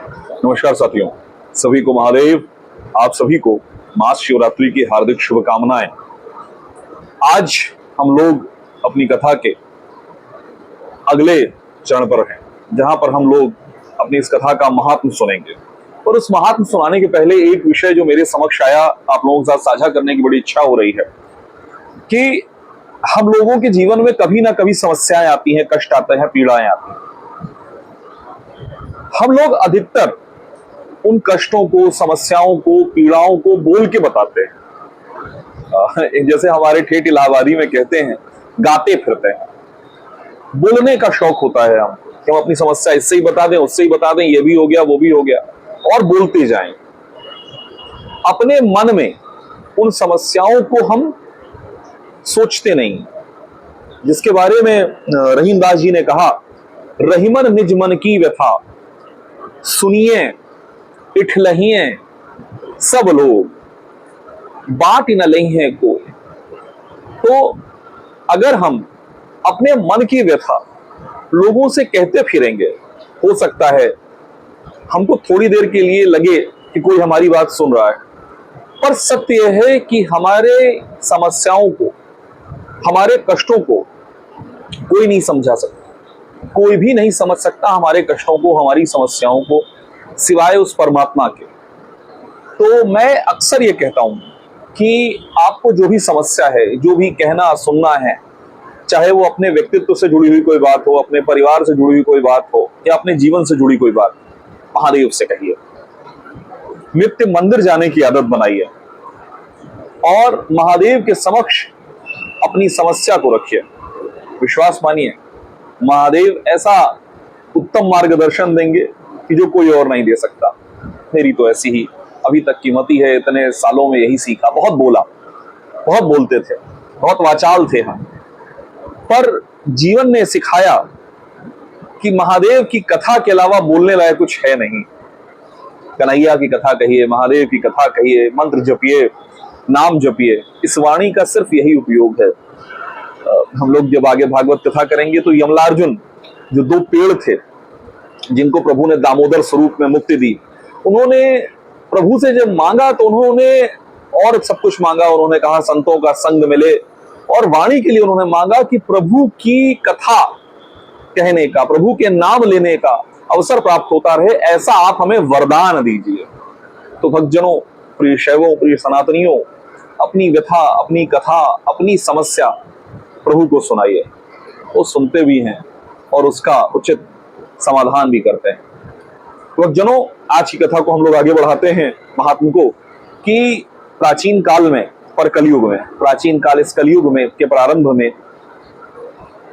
नमस्कार साथियों, सभी को महादेव। आप सभी को महाशिवरात्रि की हार्दिक शुभकामनाएं। आज हम लोग अपनी कथा के अगले चरण पर हैं, जहां पर हम लोग अपनी इस कथा का महात्म सुनेंगे। और उस महात्म सुनाने के पहले एक विषय जो मेरे समक्ष आया, आप लोगों के साथ साझा करने की बड़ी इच्छा हो रही है कि हम लोगों के जीवन में कभी ना कभी समस्याएं आती हैं, कष्ट आते हैं, पीड़ाएं आती हैं। हम लोग अधिकतर उन कष्टों को, समस्याओं को, पीड़ाओं को बोल के बताते हैं। जैसे हमारे ठेठ इलाहाबादी में कहते हैं, गाते फिरते हैं। बोलने का शौक होता है कि हम अपनी समस्या इससे ही बता दें, उससे ही बता दें, ये भी हो गया, वो भी हो गया, और बोलते जाएं। अपने मन में उन समस्याओं को हम सोचते नहीं, जिसके बारे में रहीमदास जी ने कहा, रहीमन निज मन की व्यथा सुनिए इठलहिए सब लोग, बात न लही है कोई। तो अगर हम अपने मन की व्यथा लोगों से कहते फिरेंगे, हो सकता है हमको थोड़ी देर के लिए लगे कि कोई हमारी बात सुन रहा है, पर सत्य यह है कि हमारे समस्याओं को, हमारे कष्टों को कोई नहीं समझा सकता। कोई भी नहीं समझ सकता हमारे कष्टों को, हमारी समस्याओं को, सिवाय उस परमात्मा के। तो मैं अक्सर ये कहता हूं कि आपको जो भी समस्या है, जो भी कहना सुनना है, चाहे वो अपने व्यक्तित्व से जुड़ी हुई कोई बात हो, अपने परिवार से जुड़ी हुई कोई बात हो, या अपने जीवन से जुड़ी कोई बात, महादेव से कहिए। नित्य मंदिर जाने की आदत बनाइए और महादेव के समक्ष अपनी समस्या को रखिए। विश्वास मानिए, महादेव ऐसा उत्तम मार्गदर्शन देंगे कि जो कोई और नहीं दे सकता। मेरी तो ऐसी ही अभी तक की मति है, इतने सालों में यही सीखा। बहुत बोला, बहुत बोलते थे, बहुत वाचाल थे हम, पर जीवन ने सिखाया कि महादेव की कथा के अलावा बोलने लायक कुछ है नहीं। कन्हैया की कथा कहिए, महादेव की कथा कहिए, मंत्र जपिए, नाम जपिए, इस वाणी का सिर्फ यही उपयोग है। हम लोग जब आगे भागवत कथा करेंगे तो यमलार्जुन, जो दो पेड़ थे जिनको प्रभु ने दामोदर स्वरूप में मुक्ति दी, उन्होंने प्रभु से जब मांगा तो उन्होंने और सब कुछ मांगा। उन्होंने कहा संतों का संग मिले, और वाणी के लिए उन्होंने मांगा कि प्रभु की कथा कहने का, प्रभु के नाम लेने का अवसर प्राप्त होता रहे, ऐसा आप हमें वरदान दीजिए। तो भक्तजनों, प्रिय शैवों, प्रिय सनातनियों, अपनी व्यथा, अपनी कथा, अपनी समस्या प्रभु को सुनाइए। वो सुनते भी हैं और उसका उचित समाधान भी करते हैं। तो भक्तजनों, आज की कथा को हम लोग आगे बढ़ाते हैं महात्म को, कि प्राचीन काल में, पर कलयुग में, प्राचीन काल इस कलयुग में के प्रारंभ में,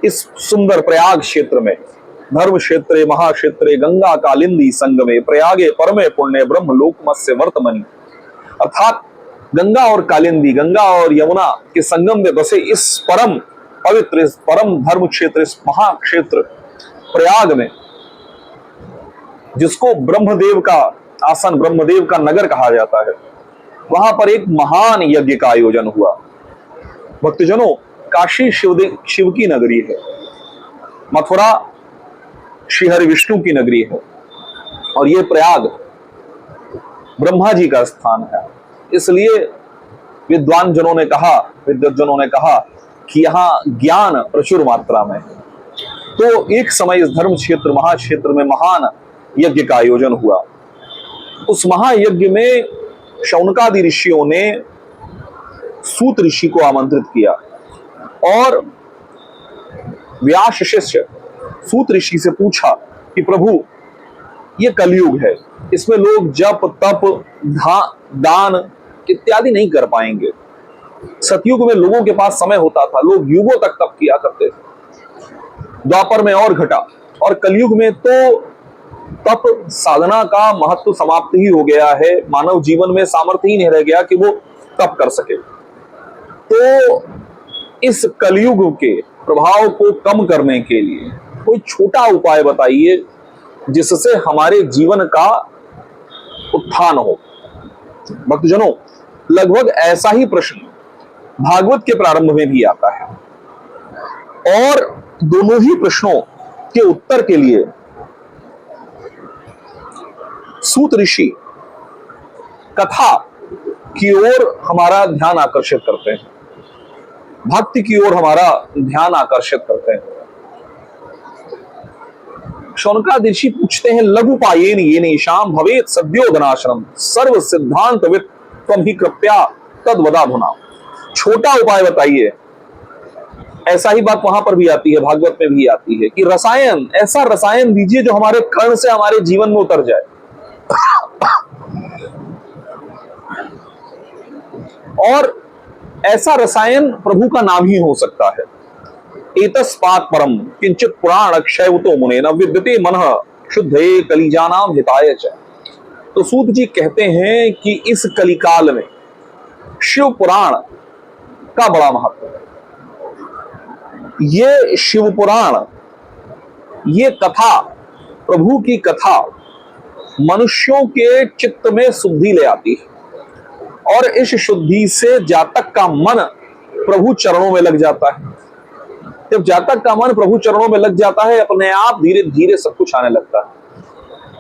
इस सुंदर प्रयाग क्षेत्र में, धर्म क्षेत्रे महाक्षेत्रे गंगा कालिंदी संगमे, प्रयागे परमे पुण्य ब्रह्म लोकमस्य वर्तमनि। अर्थात गंगा और कालिंदी, गंगा और यमुना के संगम में बसे इस परम पवित्र, इस परम धर्म क्षेत्र, इस महाक्षेत्र प्रयाग में, जिसको ब्रह्मदेव का आसन, ब्रह्मदेव का नगर कहा जाता है, वहां पर एक महान यज्ञ का आयोजन हुआ। भक्तजनों, काशी शिव की नगरी है, मथुरा श्रीहरि विष्णु की नगरी है, और ये प्रयाग ब्रह्मा जी का स्थान है। इसलिए विद्वान जनों ने कहा, विद्वत जनों ने कहा कि यहाँ ज्ञान प्रचुर मात्रा में। तो एक समय इस धर्म क्षेत्र, महाक्षेत्र में महान यज्ञ का आयोजन हुआ। उस महायज्ञ में शौनकादि ऋषियों ने सूत ऋषि को आमंत्रित किया, और व्यास शिष्य सूत ऋषि से पूछा कि प्रभु, ये कलयुग है, इसमें लोग जप तप दान इत्यादि नहीं कर पाएंगे। सतयुग में लोगों के पास समय होता था, लोग युगों तक तप किया करते थे। द्वापर में और घटा, और कलयुग में तो तप साधना का महत्व समाप्त ही हो गया है। मानव जीवन में सामर्थ्य ही नहीं रह गया कि वो तप कर सके। तो इस कलयुग के प्रभाव को कम करने के लिए कोई छोटा उपाय बताइए जिससे हमारे जीवन का उत्थान हो। भक्तजनों, लगभग ऐसा ही प्रश्न भागवत के प्रारंभ में भी आता है, और दोनों ही प्रश्नों के उत्तर के लिए सूत ऋषि कथा की ओर हमारा ध्यान आकर्षित करते हैं, भक्ति की ओर हमारा ध्यान आकर्षित करते हैं। शौनकाद ऋषि पूछते हैं, लघुपायेन येन ईशाम भवेत सद्योधनाश्रम सर्व सिद्धांतवित् त्वं ही कृपया तद्वदाधुना। छोटा उपाय बताइए। ऐसा ही बात वहां पर भी आती है, भागवत में भी आती है कि रसायन, ऐसा रसायन दीजिए जो हमारे कर्ण से हमारे जीवन में उतर जाए। और ऐसा रसायन प्रभु का नाम ही हो सकता है। एतस्मात् परम किंचित पुराण अक्षयवतो मुने न विद्यते मनः शुद्धे कलिजानाम हिताय च। तो सूत जी कहते हैं कि इस कलिकाल में शिव पुराण का बड़ा महत्व है। ये शिव पुराण, ये कथा, प्रभु की कथा मनुष्यों के चित्त में शुद्धि ले आती है और इस शुद्धि से जातक का मन प्रभु चरणों में लग जाता है। जब जातक का मन प्रभु चरणों में लग जाता है, अपने आप धीरे धीरे सब कुछ आने लगता है।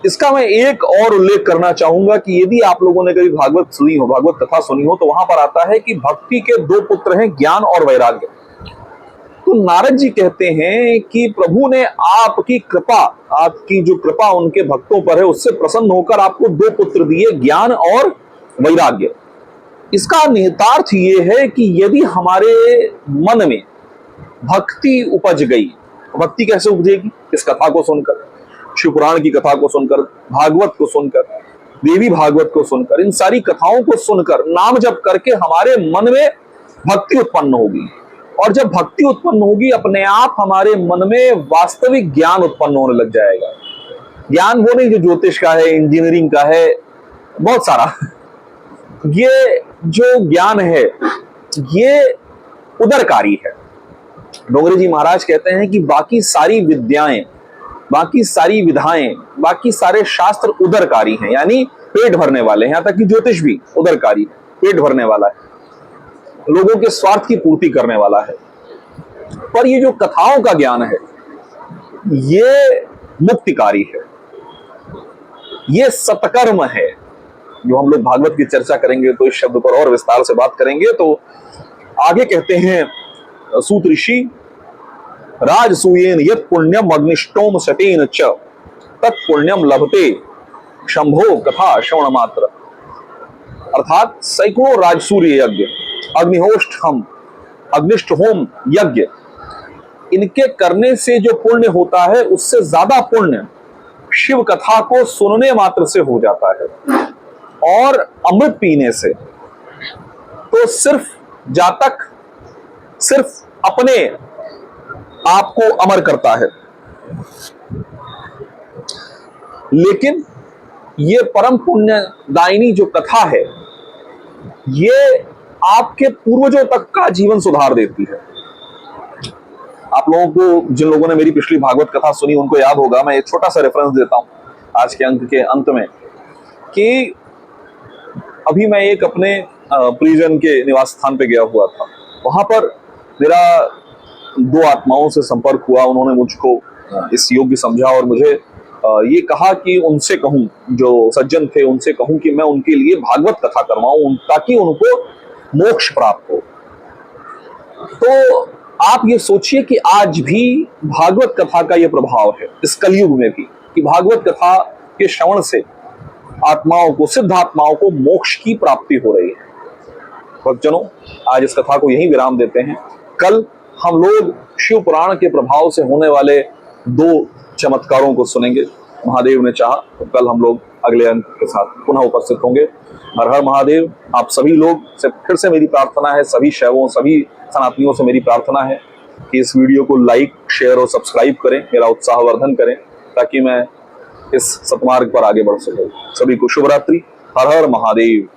इसका मैं एक और उल्लेख करना चाहूंगा कि यदि आप लोगों ने कभी भागवत सुनी हो, भागवत कथा सुनी हो, तो वहां पर आता है कि भक्ति के दो पुत्र हैं, ज्ञान और वैराग्य। तो नारद जी कहते हैं कि प्रभु ने आपकी कृपा, आपकी जो कृपा उनके भक्तों पर है, उससे प्रसन्न होकर आपको दो पुत्र दिए, ज्ञान और वैराग्य। इसका निहितार्थ ये है कि यदि हमारे मन में भक्ति उपज गई, भक्ति कैसे उपजेगी? इस कथा को सुनकर, शिव पुराण की कथा को सुनकर, भागवत को सुनकर, देवी भागवत को सुनकर, इन सारी कथाओं को सुनकर, नाम जप करके हमारे मन में भक्ति उत्पन्न होगी। और जब भक्ति उत्पन्न होगी, अपने आप हमारे मन में वास्तविक ज्ञान उत्पन्न होने लग जाएगा। ज्ञान वो नहीं जो ज्योतिष का है, इंजीनियरिंग का है, बहुत सारा। ये जो ज्ञान है ये उदरकारी है। डोंगरे जी महाराज कहते हैं कि बाकी सारी विद्याएं, बाकी सारी विधाएं, बाकी सारे शास्त्र उदरकारी हैं, यानी पेट भरने वाले हैं। यहां तक कि ज्योतिष भी उदरकारी, पेट भरने वाला है, लोगों के स्वार्थ की पूर्ति करने वाला है। पर ये जो कथाओं का ज्ञान है ये मुक्तिकारी है, ये सत्कर्म है। जो हम लोग भागवत की चर्चा करेंगे तो इस शब्द पर और विस्तार से बात करेंगे। तो आगे कहते हैं सूत ऋषि, राजसूयेन यत् पुण्यम अग्निष्टोम शतेन च तत्पुण्यम लभते शंभो कथा श्रवण मात्र। अर्थात सैकड़ों राजसूय यज्ञ, अग्निष्ट होम यज्ञ, इनके करने से जो पुण्य होता है उससे ज्यादा पुण्य शिव कथा को सुनने मात्र से हो जाता है। और अमृत पीने से तो सिर्फ जातक सिर्फ अपने आप को अमर करता है, लेकिन ये परम पुण्यदायिनी जो कथा है ये आपके पूर्वजों तक का जीवन सुधार देती है। आप लोगों को, जिन लोगों ने मेरी पिछली भागवत कथा सुनी उनको याद होगा, मैं एक छोटा सा रेफरेंस देता हूं आज के अंक के अंत में, कि अभी मैं एक अपने परिजन के निवास स्थान पे गया हुआ था। वहां पर मेरा दो आत्माओं से संपर्क हुआ। उन्होंने मुझको इस योग्य समझा और मुझे ये कहा कि उनसे कहूं, जो सज्जन थे उनसे कहूं कि मैं उनके लिए भागवत कथा करवाऊं ताकि उनको मोक्ष प्राप्त हो। तो आप ये सोचिए कि आज भी भागवत कथा का ये प्रभाव है इस कलयुग में भी, कि भागवत कथा के श्रवण से आत्माओं को, सिद्ध आत्माओं को मोक्ष की प्राप्ति हो रही है। भक्तजनों, आज इस कथा को यहीं विराम देते हैं। कल हम लोग शिव पुराण के प्रभाव से होने वाले दो चमत्कारों को सुनेंगे। महादेव ने चाहा तो कल हम लोग अगले अंक के साथ पुनः उपस्थित होंगे। हर हर महादेव। आप सभी लोग से फिर से मेरी प्रार्थना है, सभी शैवों, सभी सनातनियों से मेरी प्रार्थना है कि इस वीडियो को लाइक, शेयर और सब्सक्राइब करें, मेरा उत्साहवर्धन करें, ताकि मैं इस सतमार्ग पर आगे बढ़ सकूं। सभी को शुभ रात्रि। हर हर महादेव।